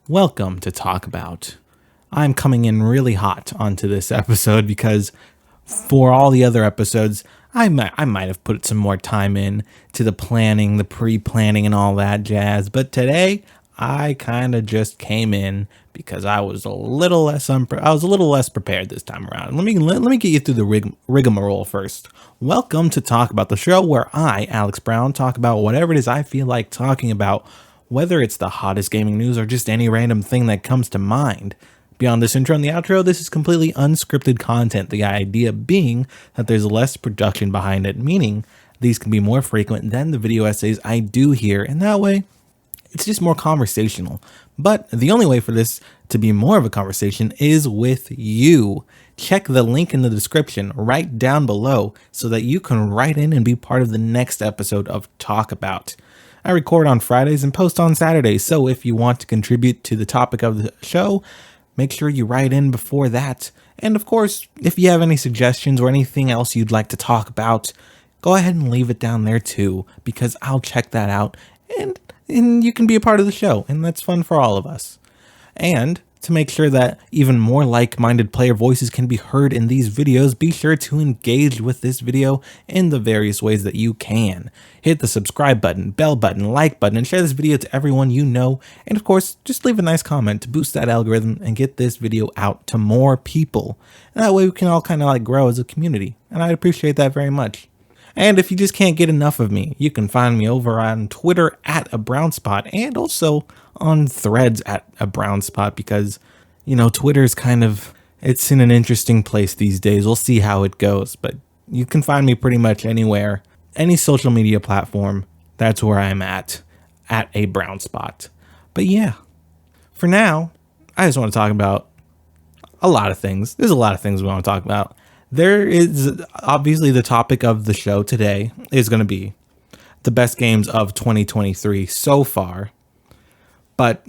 Welcome to TalkAbout. I'm coming in really hot onto this episode because for all the other episodes, I might have put some more time in to the planning, the pre-planning and all that jazz. But today, I kind of just came in because I was a little less prepared this time around. Let me get you through the rigmarole first. Welcome to Talk About, the show where I, Alex Brown, talk about whatever it is I feel like talking about, whether it's the hottest gaming news or just any random thing that comes to mind. Beyond this intro and the outro, this is completely unscripted content, the idea being that there's less production behind it, meaning these can be more frequent than the video essays I do here, and that way, it's just more conversational. But the only way for this to be more of a conversation is with you. Check the link in the description right down below so that you can write in and be part of the next episode of Talk About. I record on Fridays and post on Saturdays, so if you want to contribute to the topic of the show, make sure you write in before that. And of course, if you have any suggestions or anything else you'd like to talk about, go ahead and leave it down there too, because I'll check that out and you can be a part of the show, and that's fun for all of us. And to make sure that even more like-minded player voices can be heard in these videos, be sure to engage with this video in the various ways that you can. Hit the subscribe button, bell button, like button, and share this video to everyone you know. And of course, just leave a nice comment to boost that algorithm and get this video out to more people. And that way we can all kind of grow as a community. And I'd appreciate that very much. And if you just can't get enough of me, you can find me over on Twitter at ABrownSpot and also on Threads at ABrownSpot because, Twitter is it's in an interesting place these days. We'll see how it goes, but you can find me pretty much anywhere, any social media platform. That's where I'm at ABrownSpot. But yeah, for now, I just want to talk about a lot of things. There's a lot of things we want to talk about. There is obviously the topic of the show today is going to be the best games of 2023 so far. But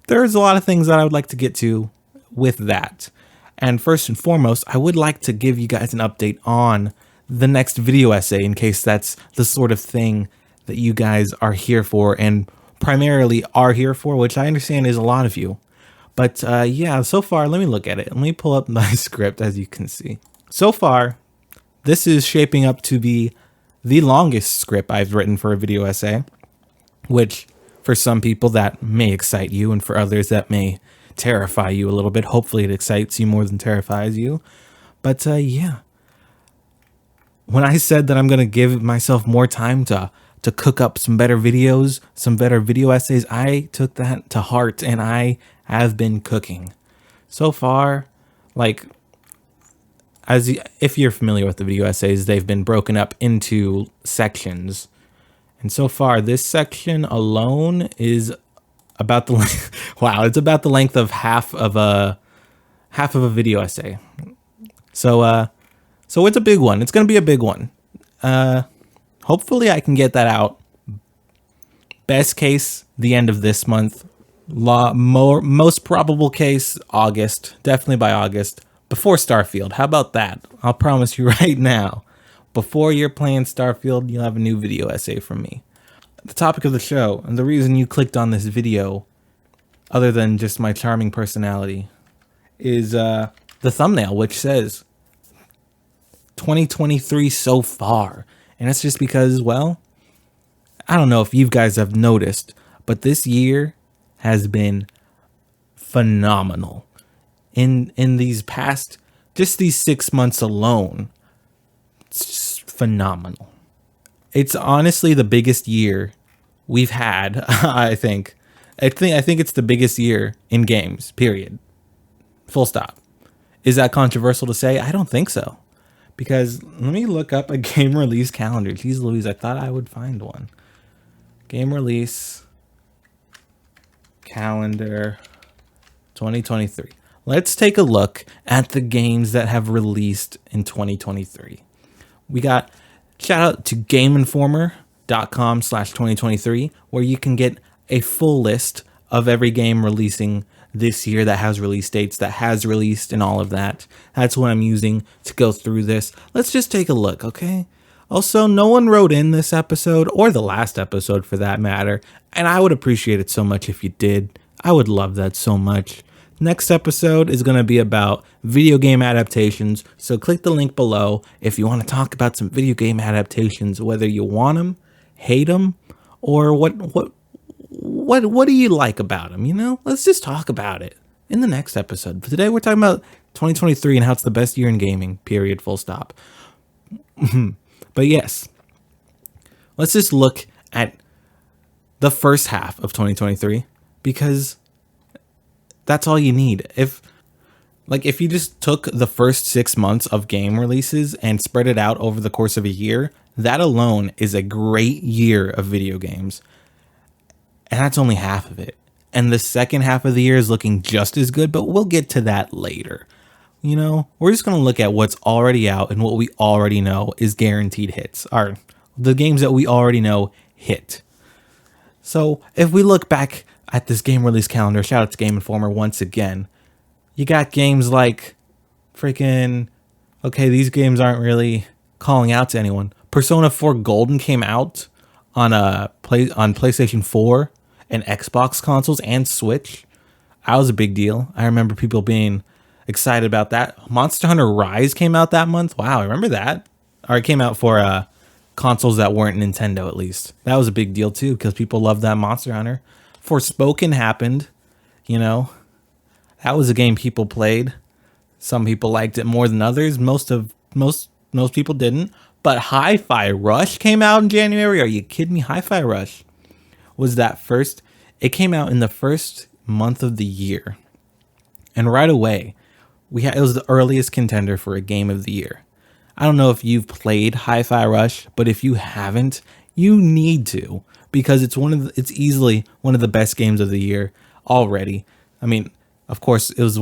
there's a lot of things that I would like to get to with that. And first and foremost, I would like to give you guys an update on the next video essay in case that's the sort of thing that you guys are here for and primarily are here for, which I understand is a lot of you. But yeah, so far, let me look at it. Let me pull up my script as you can see. So far, this is shaping up to be the longest script I've written for a video essay, which for some people that may excite you and for others that may terrify you a little bit. Hopefully it excites you more than terrifies you. But yeah, when I said that I'm going to give myself more time to cook up some better videos, some better video essays, I took that to heart and I have been cooking. So far, if you're familiar with the video essays, they've been broken up into sections. And so far, this section alone is about the it's about the length of half of a video essay. So it's a big one. It's going to be a big one. Hopefully I can get that out. Best case, the end of this month. Most probable case, August. Definitely by August. Before Starfield. How about that? I'll promise you right now. Before you're playing Starfield, you'll have a new video essay from me. The topic of the show, and the reason you clicked on this video, other than just my charming personality, is the thumbnail, which says 2023 so far. And it's just because, well, I don't know if you guys have noticed, but this year has been phenomenal. In these past, just these 6 months alone, it's just phenomenal. It's honestly the biggest year we've had, I think. I think it's the biggest year in games, period. Full stop. Is that controversial to say? I don't think so. Because let me look up a game release calendar. Jeez Louise, I thought I would find one. Game release calendar 2023. Let's take a look at the games that have released in 2023. We got shout out to GameInformer.com/2023, where you can get a full list of every game releasing this year that has release dates, that has released, and all of that. That's what I'm using to go through this. Let's just take a look, okay? Also, no one wrote in this episode, or the last episode for that matter, and I would appreciate it so much if you did. I would love that so much. Next episode is going to be about video game adaptations, so click the link below if you want to talk about some video game adaptations, whether you want them, hate them, or what do you like about them, you know? Let's just talk about it in the next episode. But today we're talking about 2023 and how it's the best year in gaming, period, full stop. But yes, let's just look at the first half of 2023 because that's all you need. If you just took the first 6 months of game releases and spread it out over the course of a year, that alone is a great year of video games. And that's only half of it. And the second half of the year is looking just as good, but we'll get to that later. You know, we're just going to look at what's already out and what we already know is guaranteed hits. Are the games that we already know hit. So if we look back at this game release calendar, shout out to Game Informer once again, you got games like freaking, okay, these games aren't really calling out to anyone. Persona 4 Golden came out on PlayStation 4 and Xbox consoles and Switch. That was a big deal. I remember people being excited about that. Monster Hunter Rise came out that month. Wow, I remember that. Or it came out for consoles that weren't Nintendo, at least. That was a big deal too because people loved that Monster Hunter. Forspoken happened, you know. That was a game people played. Some people liked it more than others. Most people didn't. But Hi-Fi Rush came out in January. Are you kidding me? Hi-Fi Rush was that first. It came out in the first month of the year. And right away, it was the earliest contender for a game of the year. I don't know if you've played Hi-Fi Rush, but if you haven't, you need to because it's easily one of the best games of the year already. I mean, of course, it was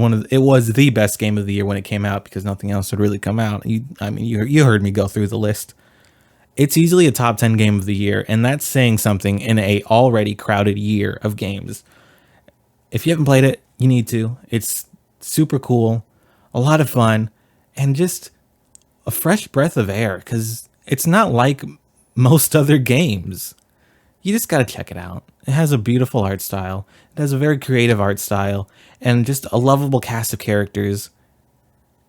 the best game of the year when it came out because nothing else had really come out. You heard me go through the list. It's easily a top 10 game of the year, and that's saying something in a already crowded year of games. If you haven't played it, you need to. It's super cool, a lot of fun, and just a fresh breath of air because it's not like most other games. You just got to check it out. It has a beautiful art style. It has a very creative art style and just a lovable cast of characters.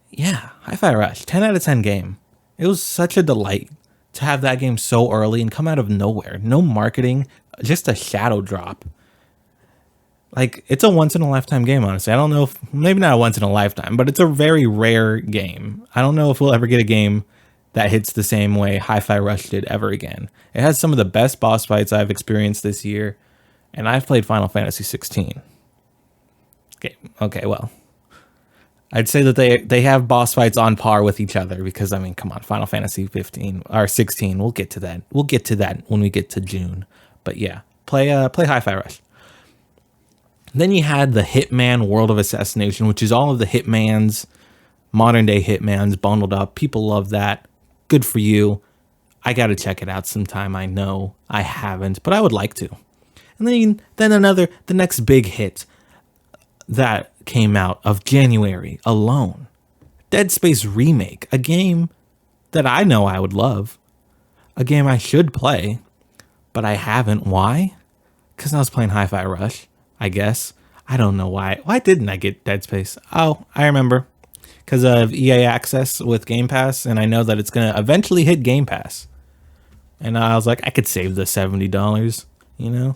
Yeah, Hi-Fi Rush, 10 out of 10 game. It was such a delight to have that game so early and come out of nowhere. No marketing, just a shadow drop. Like, it's a once-in-a-lifetime game, honestly. I don't know if, maybe not a once-in-a-lifetime, but it's a very rare game. I don't know if we'll ever get a game that hits the same way Hi-Fi Rush did ever again. It has some of the best boss fights I've experienced this year, and I've played Final Fantasy 16. Okay, well, I'd say that they have boss fights on par with each other because, I mean, come on, Final Fantasy 15 or 16. We'll get to that. We'll get to that when we get to June. But yeah, play Hi-Fi Rush. Then you had the Hitman World of Assassination, which is all of the Hitmans, modern day Hitmans bundled up. People love that. Good for you. I got to check it out sometime. I know I haven't, but I would like to. And then the next big hit that came out of January alone, Dead Space Remake, a game that I know I would love, a game I should play, but I haven't. Why? Because I was playing Hi-Fi Rush, I guess. I don't know why. Why didn't I get Dead Space? Oh, I remember. Because of EA Access with Game Pass, and I know that it's going to eventually hit Game Pass. And I was like, I could save the $70, you know?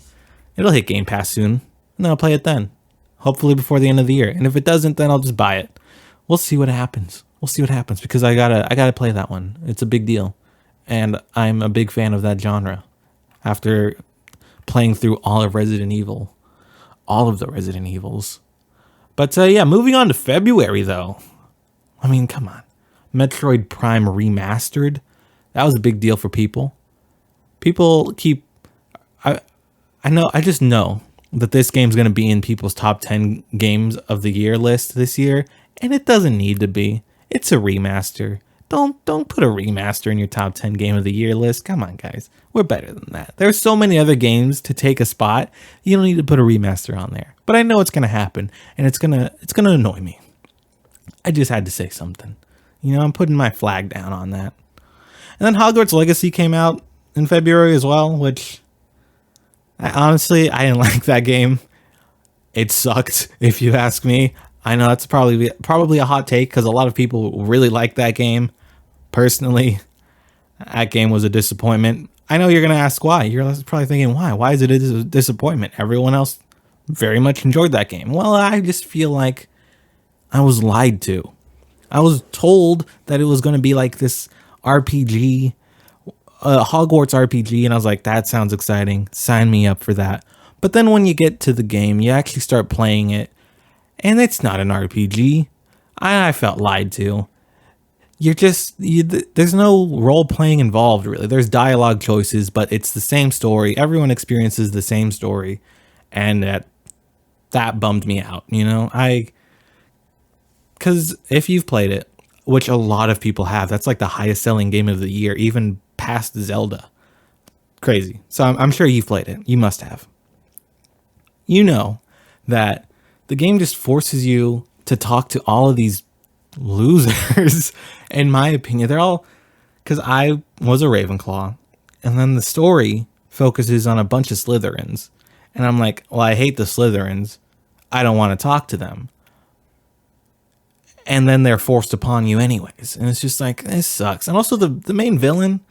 It'll hit Game Pass soon, and then I'll play it then. Hopefully before the end of the year. And if it doesn't, then I'll just buy it. We'll see what happens. Because I gotta play that one. It's a big deal. And I'm a big fan of that genre. After playing through all of Resident Evil. All of the Resident Evils. But yeah, moving on to February though. I mean, come on. Metroid Prime Remastered. That was a big deal for people. People keep... I just know that this game's going to be in people's top 10 games of the year list this year, and it doesn't need to be. It's a remaster. Don't put a remaster in your top 10 game of the year list. Come on, guys. We're better than that. There's so many other games to take a spot. You don't need to put a remaster on there. But I know it's going to happen, and it's going to annoy me. I just had to say something. You know, I'm putting my flag down on that. And then Hogwarts Legacy came out in February as well, which I didn't like that game. It sucked, if you ask me. I know that's probably a hot take because a lot of people really like that game. Personally, that game was a disappointment. I know you're gonna ask why. You're probably thinking, why? Why is it a disappointment? Everyone else very much enjoyed that game. Well, I just feel like I was lied to. I was told that it was going to be like this RPG, Hogwarts RPG, and I was like, that sounds exciting. Sign me up for that. But then when you get to the game, you actually start playing it, and it's not an RPG. I felt lied to. There's no role playing involved, really. There's dialogue choices, but it's the same story. Everyone experiences the same story, and that bummed me out, because if you've played it, which a lot of people have, that's like the highest selling game of the year, even past Zelda. Crazy. So I'm sure you've played it. You must have. You know that the game just forces you to talk to all of these losers. In my opinion, they're all, because I was a Ravenclaw, and then the story focuses on a bunch of Slytherins. And I'm like, well, I hate the Slytherins. I don't want to talk to them. And then they're forced upon you anyways. And it's just like, this sucks. And also the main villain,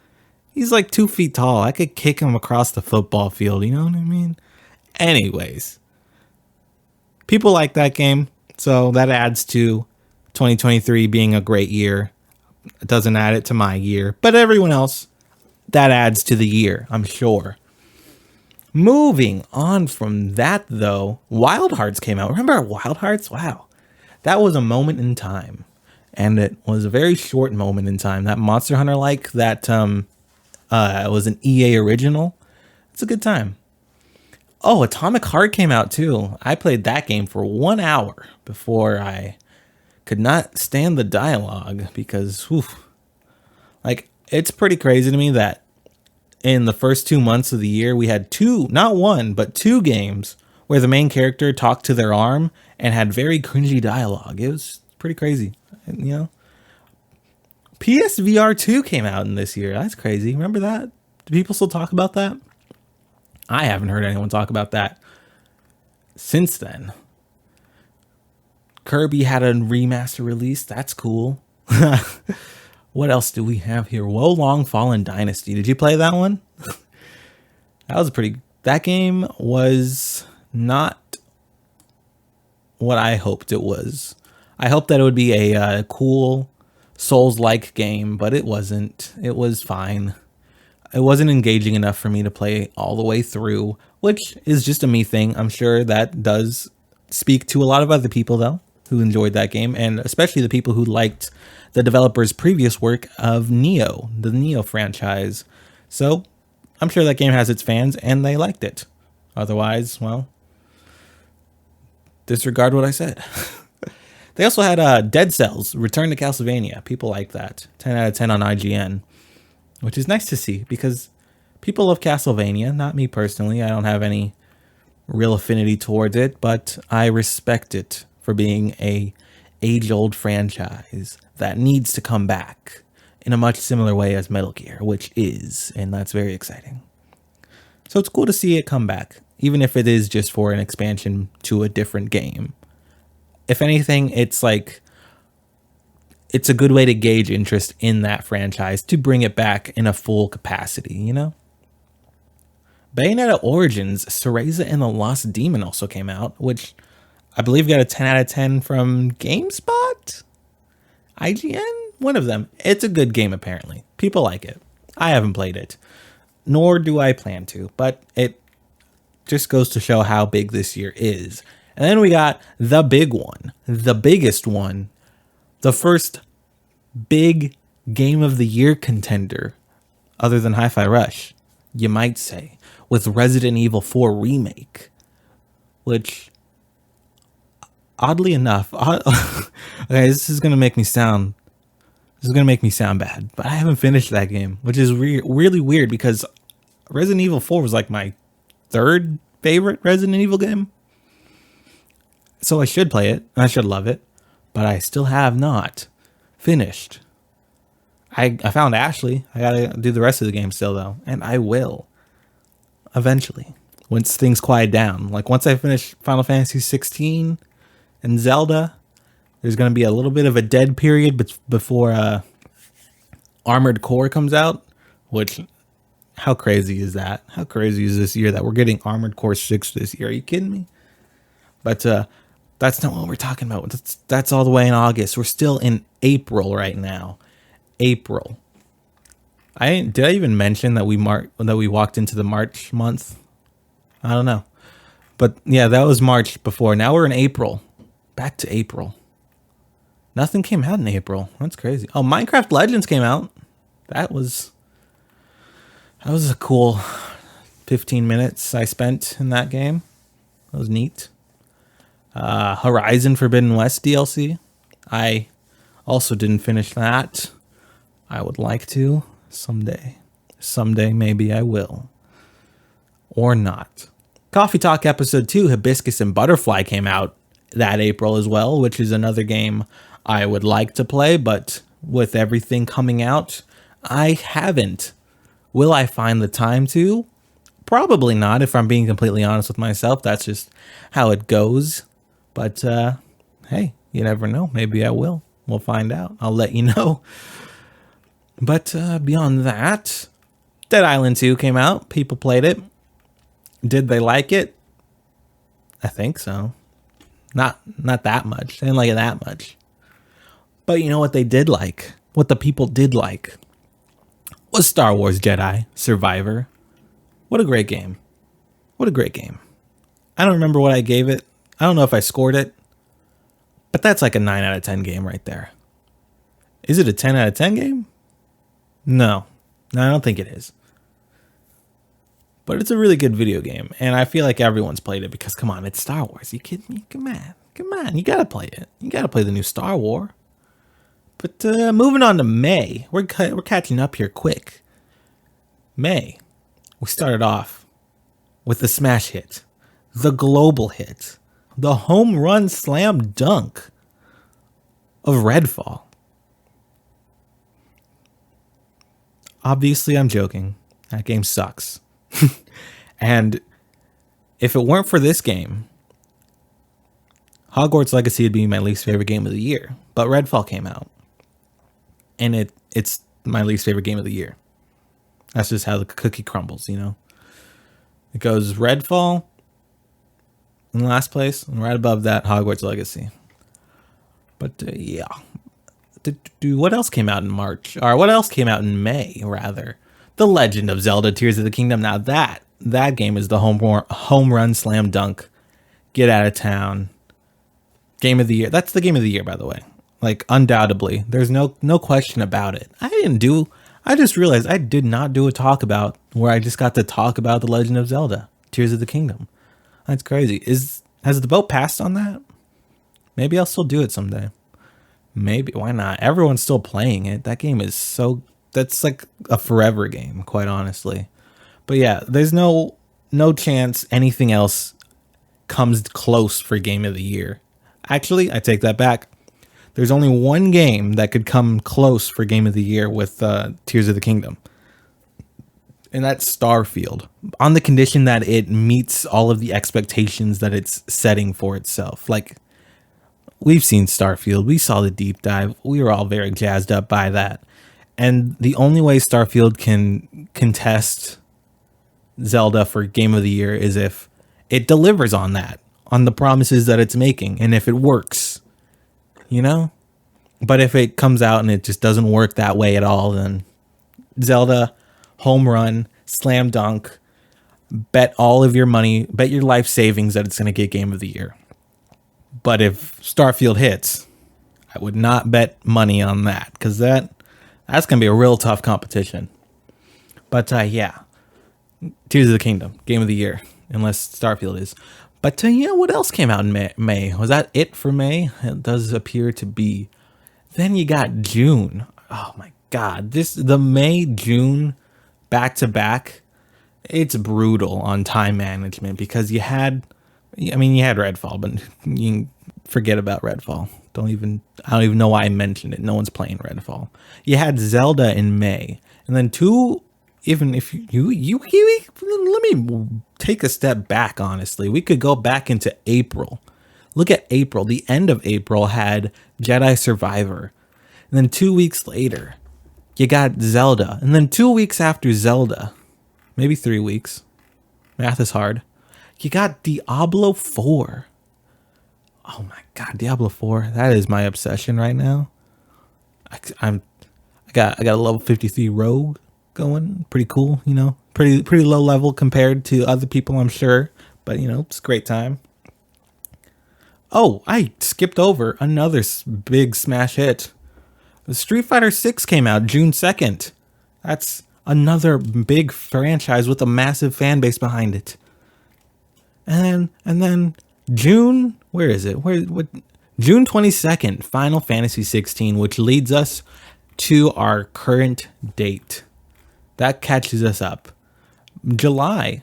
he's like 2 feet tall. I could kick him across the football field. You know what I mean? Anyways, people like that game. So that adds to 2023 being a great year. It doesn't add it to my year. But everyone else, that adds to the year, I'm sure. Moving on from that, though, Wild Hearts came out. Remember Wild Hearts? Wow. That was a moment in time, and it was a very short moment in time. That Monster Hunter that was an EA original. It's a good time. Oh, Atomic Heart came out too. I played that game for 1 hour before I could not stand the dialogue because, it's pretty crazy to me that in the first 2 months of the year we had not one, but 2 games where the main character talked to their arm and had very cringy dialogue. It was pretty crazy, PSVR 2 came out in this year. That's crazy. Remember that? Do people still talk about that? I haven't heard anyone talk about that since then. Kirby had a remaster release. That's cool. What else do we have here? Wo Long Fallen Dynasty. Did you play that one? That game was not what I hoped it was. I hoped that it would be a cool Souls-like game, but it wasn't. It was fine. It wasn't engaging enough for me to play all the way through, which is just a me thing. I'm sure that does speak to a lot of other people, though, who enjoyed that game, and especially the people who liked the developer's previous work of Neo, the Neo franchise. So I'm sure that game has its fans, and they liked it. Otherwise, well, disregard what I said. They also had Dead Cells, Return to Castlevania. People like that. 10 out of 10 on IGN, which is nice to see because people love Castlevania. Not me personally. I don't have any real affinity towards it, but I respect it for being a age-old franchise that needs to come back in a much similar way as Metal Gear, which is, and that's very exciting. So it's cool to see it come back, even if it is just for an expansion to a different game. If anything, it's a good way to gauge interest in that franchise to bring it back in a full capacity, Bayonetta Origins, Cereza and the Lost Demon also came out, which I believe got a 10 out of 10 from GameSpot? IGN? One of them. It's a good game, apparently. People like it. I haven't played it, nor do I plan to, but it just goes to show how big this year is. And then we got the big one, the biggest one, the first big game of the year contender, other than Hi-Fi Rush, you might say, with Resident Evil 4 Remake, which, oddly enough, okay, this is gonna make me sound bad, but I haven't finished that game, which is really weird because Resident Evil 4 was like my 3rd favorite Resident Evil game. So I should play it, and I should love it, but I still have not finished. I found Ashley. I gotta do the rest of the game still, though, and I will. Eventually. once things quiet down. Like once I finish Final Fantasy 16 and Zelda, there's going to be a little bit of a dead period before Armored Core comes out, which, how crazy is that? How crazy is this year that we're getting Armored Core 6 this year? Are you kidding me? But that's not what we're talking about. That's all the way in August. We're still in April right now. April. Did I even mention that we walked into the March month? I don't know. But yeah, that was March before. Now we're in April. Back to April. Nothing came out in April. That's crazy. Oh, Minecraft Legends came out. That was a cool 15 minutes I spent in that game. That was neat. Horizon Forbidden West DLC. I also didn't finish that. I would like to someday. Someday maybe I will. Or not. Coffee Talk Episode 2, Hibiscus and Butterfly, came out that April as well, which is another game I would like to play, but with everything coming out, I haven't. Will I find the time to? Probably not, if I'm being completely honest with myself. That's just how it goes. But, hey, you never know. Maybe I will. We'll find out. I'll let you know. But beyond that, Dead Island 2 came out. People played it. Did they like it? I think so. Not that much. They didn't like it that much. But you know what they did like? What the people did like was Star Wars Jedi Survivor. What a great game. What a great game. I don't remember what I gave it. I don't know if I scored it. But that's like a 9 out of 10 game right there. Is it a 10 out of 10 game? No, I don't think it is. But it's a really good video game, and I feel like everyone's played it because, come on, it's Star Wars. You kidding me? Come on, you gotta play it. You gotta play the new Star Wars. But moving on to May, we're catching up here quick. May, we started off with the smash hit, the global hit, the home run slam dunk of Redfall. Obviously, I'm joking. That game sucks. And if it weren't for this game, Hogwarts Legacy would be my least favorite game of the year. But Redfall came out, and it's my least favorite game of the year. That's just how the cookie crumbles, you know? It goes Redfall in last place, and right above that, Hogwarts Legacy. But yeah. What else came out in March? Or what else came out in May, rather? The Legend of Zelda Tears of the Kingdom. Now that game is the home run slam dunk. Get out of town. Game of the year. That's the game of the year, by the way. Like, undoubtedly. There's no question about it. I just realized I did not do a talk about where I just got to talk about The Legend of Zelda Tears of the Kingdom. That's crazy. Has the boat passed on that? Maybe I'll still do it someday. Maybe. Why not? Everyone's still playing it. That game is that's like a forever game, quite honestly. But yeah, there's no chance anything else comes close for game of the year. Actually, I take that back. There's only one game that could come close for game of the year with Tears of the Kingdom. And that's Starfield, on the condition that it meets all of the expectations that it's setting for itself. Like, we've seen Starfield. We saw the deep dive. We were all very jazzed up by that. And the only way Starfield can contest Zelda for Game of the Year is if it delivers on that, on the promises that it's making, and if it works, you know? But if it comes out and it just doesn't work that way at all, then Zelda, home run, slam dunk, bet all of your money, bet your life savings that it's going to get Game of the Year. But if Starfield hits, I would not bet money on that, because that's going to be a real tough competition. But yeah, Tears of the Kingdom, Game of the Year, unless Starfield is. But yeah, what else came out in May? Was that it for May? It does appear to be. Then you got June. Oh my God, the May-June back-to-back, it's brutal on time management, because you had Redfall, but you can forget about Redfall. I don't even know why I mentioned it. No one's playing Redfall. You had Zelda in May, and then 2 even if let me take a step back, honestly. We could go back into April. Look at April. The end of April had Jedi Survivor. And then 2 weeks later, you got Zelda. And then 2 weeks after Zelda, maybe 3 weeks, math is hard, you got Diablo 4. Oh my God, Diablo 4. That is my obsession right now. I got a level 53 rogue going. Pretty cool, Pretty low level compared to other people, I'm sure. But, it's a great time. Oh, I skipped over another big smash hit. Street Fighter 6 came out June 2nd. That's another big franchise with a massive fan base behind it. And then June, where is it? What? June 22nd, Final Fantasy 16, which leads us to our current date. That catches us up. July.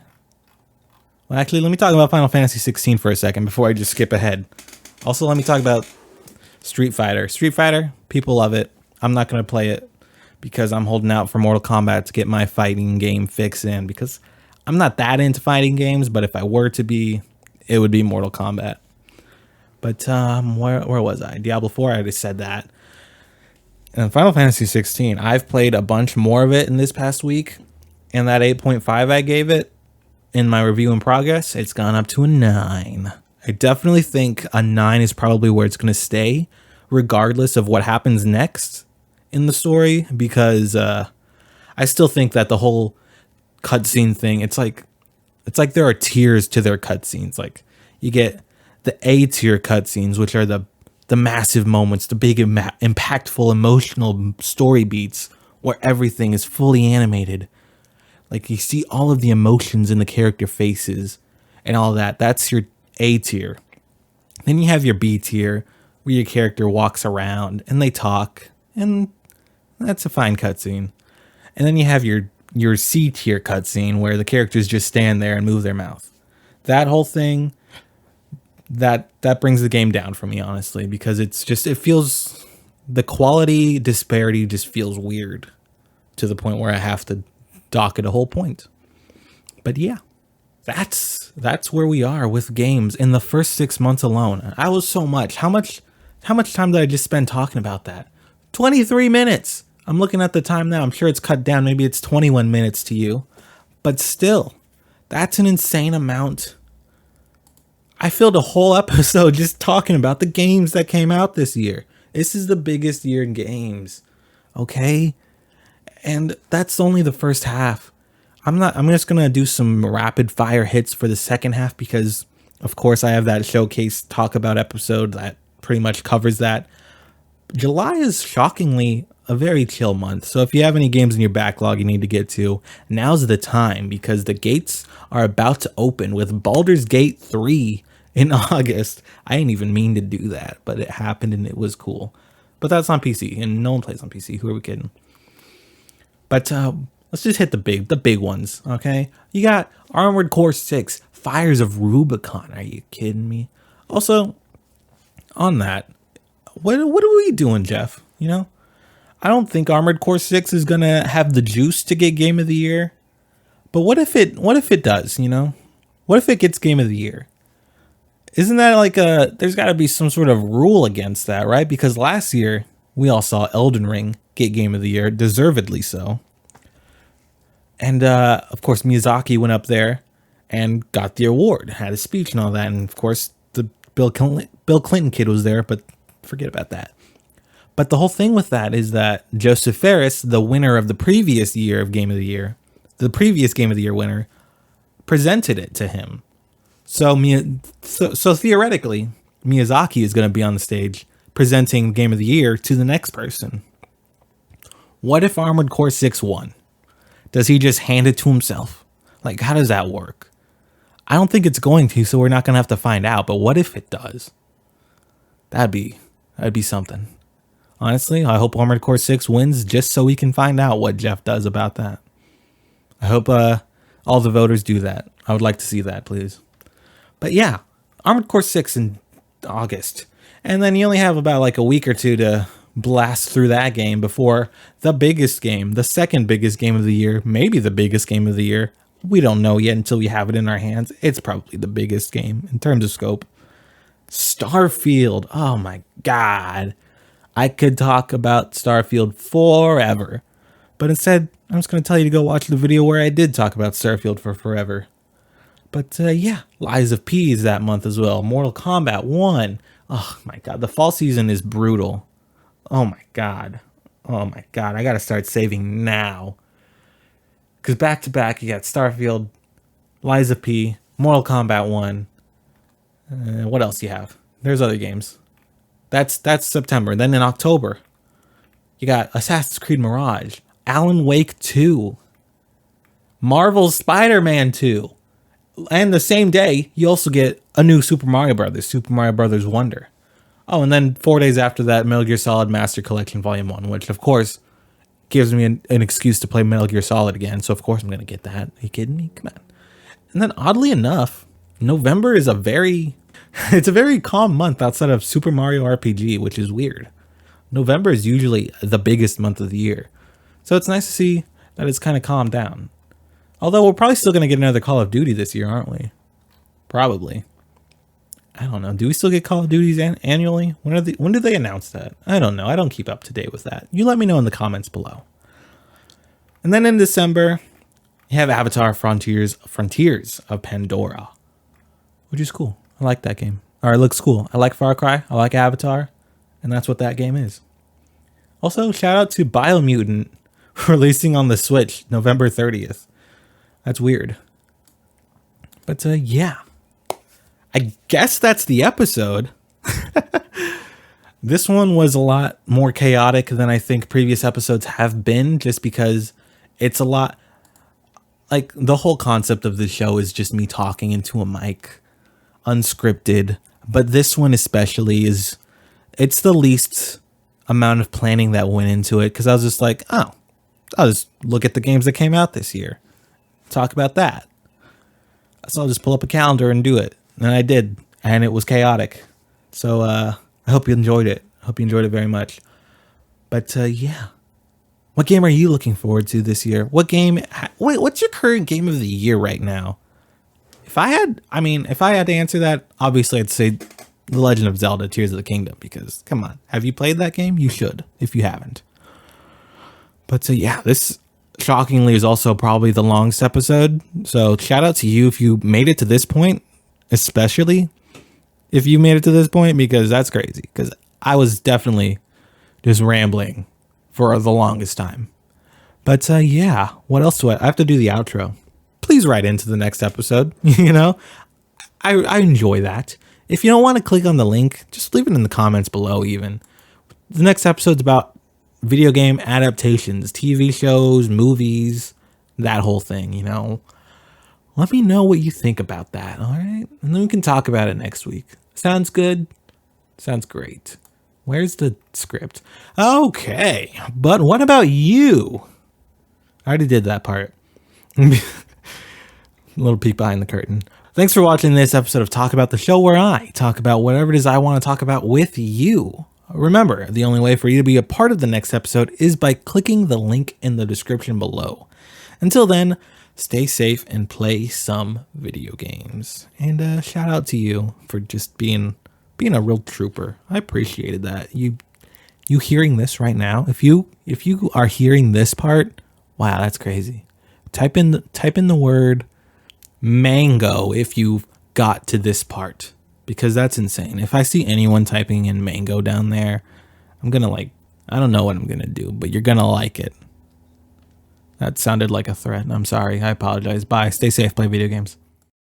Well, actually, let me talk about Final Fantasy 16 for a second before I just skip ahead. Also, let me talk about Street Fighter. Street Fighter, people love it. I'm not going to play it because I'm holding out for Mortal Kombat to get my fighting game fix in, because I'm not that into fighting games, but if I were to be, it would be Mortal Kombat. But where was I? Diablo 4, I already said that. And Final Fantasy 16, I've played a bunch more of it in this past week, and that 8.5 I gave it in my review in progress, it's gone up to a 9. I definitely think a 9 is probably where it's going to stay, regardless of what happens next in the story, because I still think that the whole cutscene thing, it's like there are tiers to their cutscenes. Like, you get the A tier cutscenes, which are the massive moments, the big impactful emotional story beats where everything is fully animated. Like, you see all of the emotions in the character faces and all that. That's your A tier. Then you have your B tier, where your character walks around and they talk, and that's a fine cutscene. And then you have your C tier cutscene, where the characters just stand there and move their mouth. That whole thing, that brings the game down for me, honestly, because it feels, the quality disparity just feels weird to the point where I have to dock it a whole point. But yeah, that's where we are with games in the first 6 months alone. I was so much. How much time did I just spend talking about that? 23 minutes. I'm looking at the time now. I'm sure it's cut down. Maybe it's 21 minutes to you. But still, that's an insane amount. I filled a whole episode just talking about the games that came out this year. This is the biggest year in games. Okay? And that's only the first half. I'm just going to do some rapid fire hits for the second half, because of course I have that showcase talk about episode that pretty much covers that. July is shockingly a very chill month. So if you have any games in your backlog you need to get to, now's the time, because the gates are about to open with Baldur's Gate 3 in August. I didn't even mean to do that, but it happened and it was cool. But that's on PC, and no one plays on PC. Who are we kidding? But let's just hit the big ones, okay? You got Armored Core 6, Fires of Rubicon. Are you kidding me? Also, on that, what are we doing, Jeff? I don't think Armored Core 6 is gonna have the juice to get Game of the Year. But what if it does, What if it gets Game of the Year? Isn't that like there's gotta be some sort of rule against that, right? Because last year we all saw Elden Ring get Game of the Year, deservedly so. And of course Miyazaki went up there and got the award, had a speech and all that, and of course the Bill Clinton kid was there, but forget about that. But the whole thing with that is that Joseph Ferris, the winner of the previous year of Game of the Year, the previous Game of the Year winner, presented it to him. So theoretically, Miyazaki is going to be on the stage presenting Game of the Year to the next person. What if Armored Core 6 won? Does he just hand it to himself? Like, how does that work? I don't think it's going to, so we're not going to have to find out. But what if it does? That'd be something. Honestly, I hope Armored Core 6 wins just so we can find out what Jeff does about that. I hope all the voters do that. I would like to see that, please. But yeah, Armored Core 6 in August. And then you only have about like a week or two to blast through that game before the biggest game, the second biggest game of the year, maybe the biggest game of the year. We don't know yet until we have it in our hands. It's probably the biggest game in terms of scope. Starfield. Oh my God. I could talk about Starfield forever. But instead, I'm just going to tell you to go watch the video where I did talk about Starfield for forever. But yeah, Lies of P is that month as well. Mortal Kombat 1. Oh my God. The fall season is brutal. Oh my God. Oh my God. I got to start saving now. Because back to back, you got Starfield, Lies of P, Mortal Kombat 1. What else do you have? There's other games. That's September. Then in October, you got Assassin's Creed Mirage, Alan Wake 2, Marvel's Spider-Man 2. And the same day, you also get a new Super Mario Brothers Wonder. Oh, and then 4 days after that, Metal Gear Solid Master Collection Volume 1, which of course gives me an excuse to play Metal Gear Solid again. So of course I'm going to get that. Are you kidding me? Come on. And then oddly enough, November is it's a very calm month outside of Super Mario RPG, which is weird. November is usually the biggest month of the year. So it's nice to see that it's kind of calmed down. Although we're probably still going to get another Call of Duty this year, aren't we? Probably. I don't know. Do we still get Call of Duties annually? When do they announce that? I don't know. I don't keep up to date with that. You let me know in the comments below. And then in December, you have Avatar Frontiers of Pandora, which is cool. I like that game. Or it looks cool. I like Far Cry. I like Avatar. And that's what that game is. Also, shout out to Biomutant releasing on the Switch November 30th. That's weird. But yeah. I guess that's the episode. This one was a lot more chaotic than I think previous episodes have been, just because it's a lot like the whole concept of the show is just me talking into a mic, unscripted. But this one especially it's the least amount of planning that went into it, because I was just like, oh, I'll just look at the games that came out this year, talk about that. So I'll just pull up a calendar and do it. And I did, and it was chaotic. So I hope you enjoyed it. I hope you enjoyed it very much. But yeah. What game are you looking forward to this year? What's your current game of the year right now? If I had to answer that, obviously I'd say The Legend of Zelda Tears of the Kingdom, because come on, have you played that game? You should, if you haven't. But yeah, this shockingly is also probably the longest episode. So shout out to you if you made it to this point. Especially if you made it to this point, because that's crazy. Because I was definitely just rambling for the longest time. But yeah, what else do I have to do the outro? Please write into the next episode. You know, I enjoy that. If you don't want to click on the link, just leave it in the comments below. Even the next episode's about video game adaptations, TV shows, movies, that whole thing. You know. Let me know what you think about that, all right? And then we can talk about it next week. Sounds good? Sounds great. Where's the script? Okay, but what about you? I already did that part. A little peek behind the curtain. Thanks for watching this episode of Talk About, the show where I talk about whatever it is I want to talk about with you. Remember, the only way for you to be a part of the next episode is by clicking the link in the description below. Until then, stay safe and play some video games. And shout out to you for just being a real trooper. I appreciated that. You hearing this right now? If you are hearing this part, wow, that's crazy. Type in the word mango if you got to this part, because that's insane. If I see anyone typing in mango down there, I'm gonna I don't know what I'm gonna do, but you're gonna like it. That sounded like a threat. I'm sorry. I apologize. Bye. Stay safe. Play video games.